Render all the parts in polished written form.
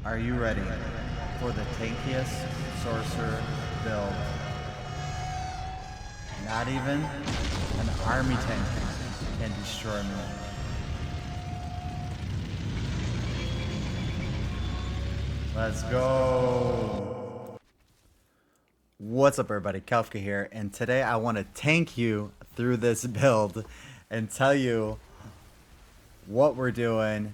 Are you ready for the tankiest sorcerer build? Not even an army tank can destroy me. Let's go. What's up everybody, Kafka here, and today I want to tank you through this build and tell you what we're doing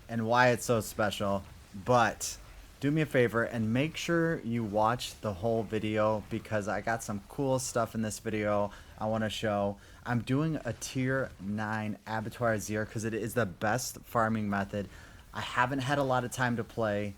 and why it's so special. But do me a favor and make sure you watch the whole video because I got some cool stuff in this video I want to show. I'm doing a tier 9 abattoir ZIR because it is the best farming method. I haven't had a lot of time to play,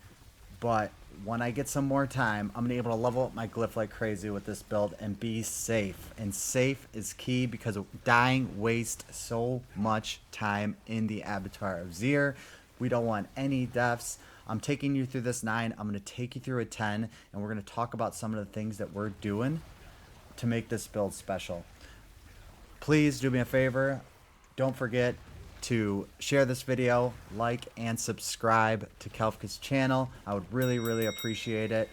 but when I get some more time, I'm going to be able to level up my glyph like crazy with this build and be safe. And safe is key because dying wastes so much time in the abattoir of ZIR. We don't want any deaths. I'm taking you through this 9. I'm going to take you through a 10. And we're going to talk about some of the things that we're doing to make this build special. Please do me a favor. Don't forget to share this video, like, and subscribe to Kafka's channel. I would really appreciate it.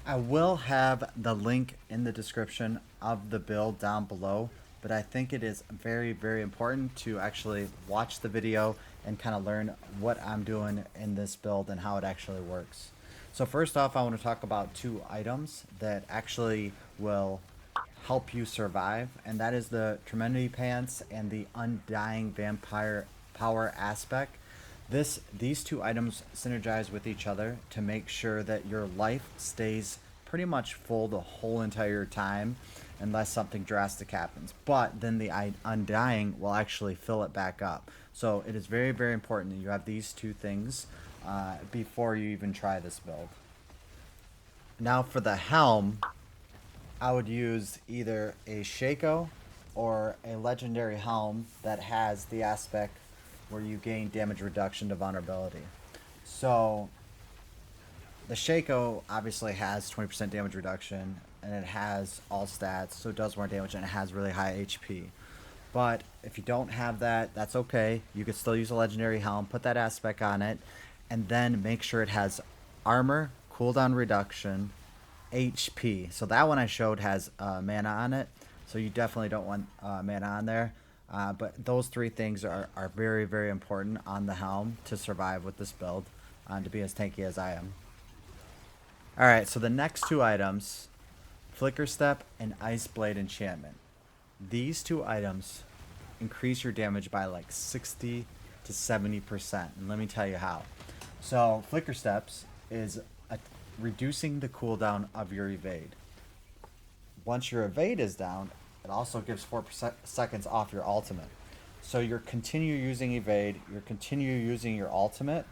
I will have the link in the description of the build down below, but I think it is very important to actually watch the video and kind of learn what I'm doing in this build and how it actually works. So first off, I want to talk about 2 items that actually will help you survive, and that is the Tremendity Pants and the Undying Vampire Power aspect. These 2 items synergize with each other to make sure that your life stays pretty much full the whole entire time unless something drastic happens. But then the Undying will actually fill it back up. So it is very important that you have these 2 things before you even try this build. Now for the Helm, I would use either a Shaco or a legendary Helm that has the aspect where you gain damage reduction to vulnerability. So the Shaco obviously has 20% damage reduction and it has all stats, so it does more damage and it has really high HP. But if you don't have that, that's okay. You could still use a legendary Helm, put that aspect on it, and then make sure it has armor, cooldown reduction, HP. So that one I showed has mana on it, so you definitely don't want mana on there. But those 3 things are very important on the Helm to survive with this build, to be as tanky as I am. Alright, so the next 2 items, Flicker Step and Ice Blade Enchantment. These 2 items increase your damage by like 60 to 70%, and let me tell you how. So Flicker Steps is reducing the cooldown of your evade. Once your evade is down, it also gives 4 seconds off your ultimate. So you're continue using evade, you're continue using your ultimate,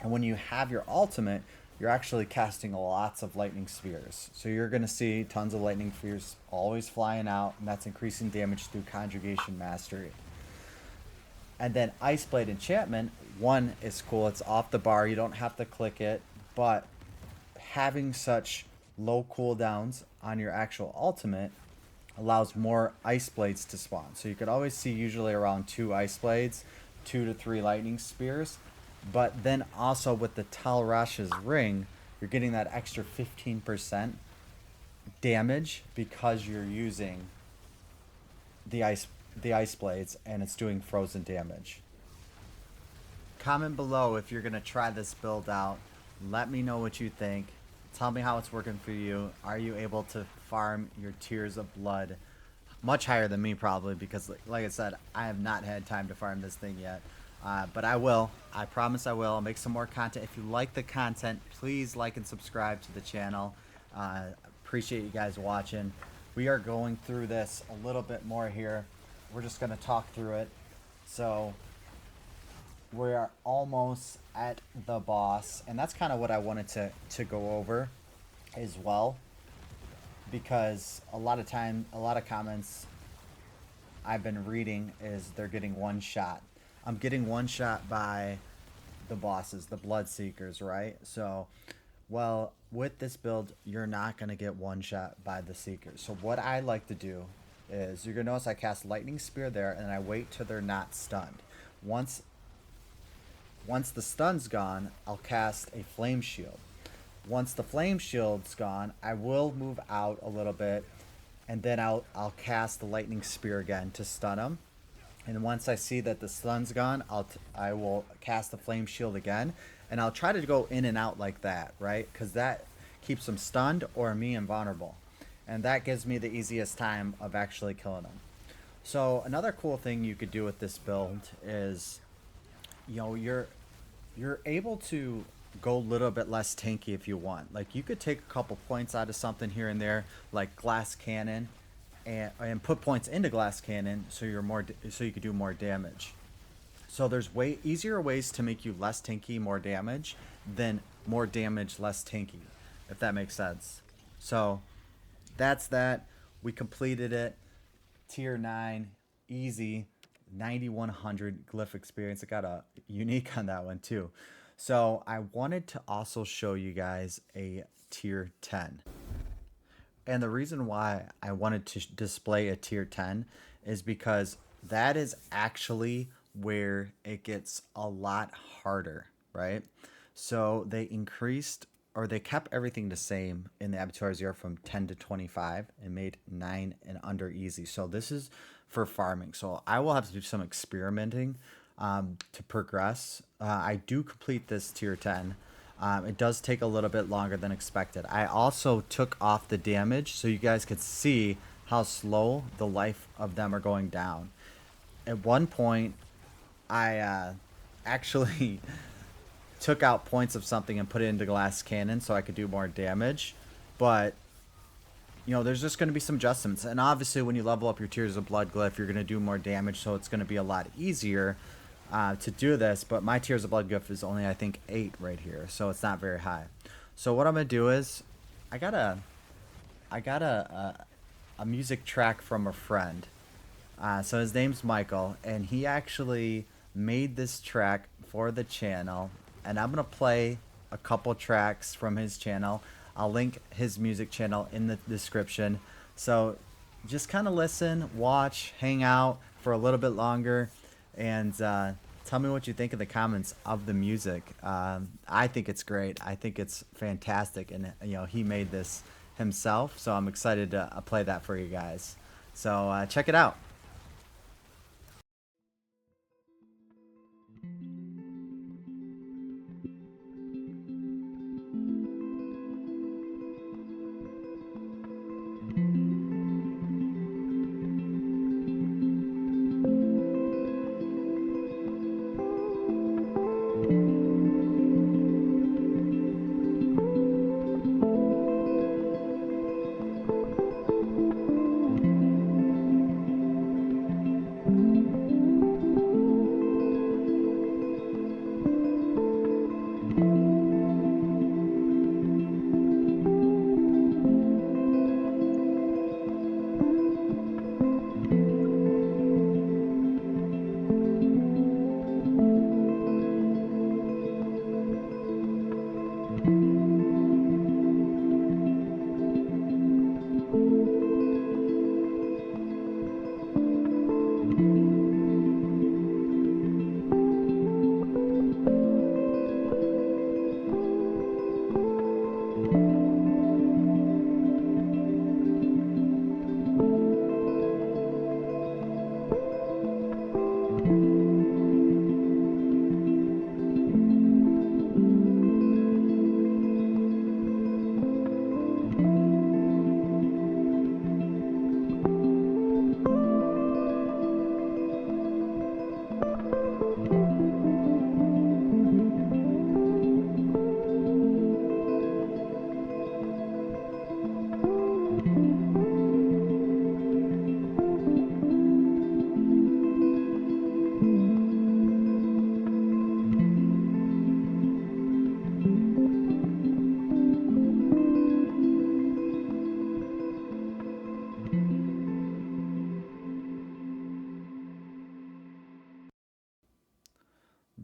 and when you have your ultimate, you're actually casting lots of lightning spheres. So you're going to see tons of lightning spheres always flying out, and that's increasing damage through conjugation mastery. And then Ice Blade Enchantment, one is cool, it's off the bar, you don't have to click it, but having such low cooldowns on your actual ultimate allows more ice blades to spawn. So you could always see usually around 2 ice blades, 2 to 3 lightning spears. But then also with the Tal Rash's ring, you're getting that extra 15% damage because you're using the ice blades and it's doing frozen damage. Comment below if you're gonna try this build out. Let me know what you think. Tell me how it's working for you. Are you able to farm your Tears of Blood much higher than me probably, because like I said, I have not had time to farm this thing yet. But I will. I promise I will. I'll make some more content. If you like the content, please like and subscribe to the channel. Appreciate you guys watching. We are going through this a little bit more here. We're just going to talk through it. So we are almost at the boss, and that's kind of what I wanted to go over as well, because a lot of comments I've been reading is they're getting one shot. I'm getting one shot by the bosses, the Blood Seekers, right? So, well, with this build, you're not going to get one shot by the Seekers. So what I like to do is, you're going to notice I cast Lightning Spear there, and I wait till they're not stunned. Once Once the stun's gone, I'll cast a flame shield. Once the flame shield's gone, I will move out a little bit, and then I'll cast the lightning spear again to stun him. And once I see that the stun's gone, I will cast the flame shield again, and I'll try to go in and out like that, right? Because that keeps him stunned or me invulnerable, and that gives me the easiest time of actually killing him. So another cool thing you could do with this build is, you're able to go a little bit less tanky if you want. Like you could take a couple points out of something here and there, like glass cannon, and put points into glass cannon so so you could do more damage. So there's way easier ways to make you less tanky, more damage, than more damage, less tanky, if that makes sense. So that's that. We completed it. Tier 9, easy, 9100 glyph experience. I got a unique on that one too. So I wanted to also show you guys a tier 10. And the reason why I wanted to display a tier 10 is because that is actually where it gets a lot harder, right? So they increased, or they kept everything the same in the ABATTOIR ZIR from 10 to 25 and made 9 and under easy. So this is for farming. So I will have to do some experimenting to progress. I do complete this tier 10. It does take a little bit longer than expected. I also took off the damage so you guys could see how slow the life of them are going down. At one point, I actually took out points of something and put it into glass cannon so I could do more damage. But, there's just going to be some adjustments. And obviously, when you level up your Tears of Blood glyph, you're going to do more damage, so it's going to be a lot easier to do this. But my Tears of Blood glyph is only, I think, 8 right here, so it's not very high. So what I'm going to do is, I got a music track from a friend. So his name's Michael, and he actually made this track for the channel, and I'm gonna play a couple tracks from his channel. I'll link his music channel in the description. So just kind of listen, watch, hang out for a little bit longer, and tell me what you think in the comments of the music. I think it's great. I think it's fantastic, and he made this himself, so I'm excited to play that for you guys. So check it out.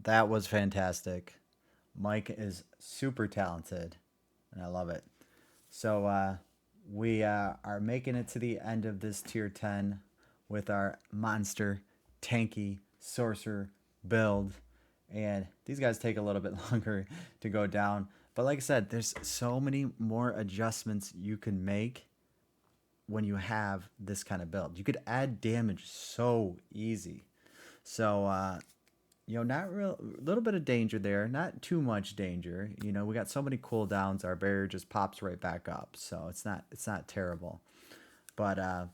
That was fantastic. Mike is super talented, and I love it. So we are making it to the end of this tier 10 with our monster tanky sorcerer build. And these guys take a little bit longer to go down. But like I said, there's so many more adjustments you can make when you have this kind of build. You could add damage so easy. So, not real, little bit of danger there, not too much danger. We got so many cooldowns, our barrier just pops right back up. So it's not terrible. But I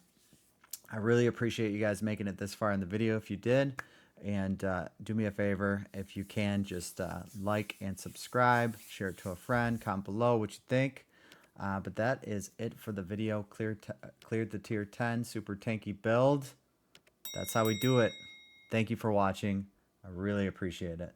really appreciate you guys making it this far in the video if you did. And do me a favor, if you can, just like and subscribe, share it to a friend, comment below what you think. But that is it for the video. Cleared the tier 10 super tanky build. That's how we do it. Thank you for watching. I really appreciate it.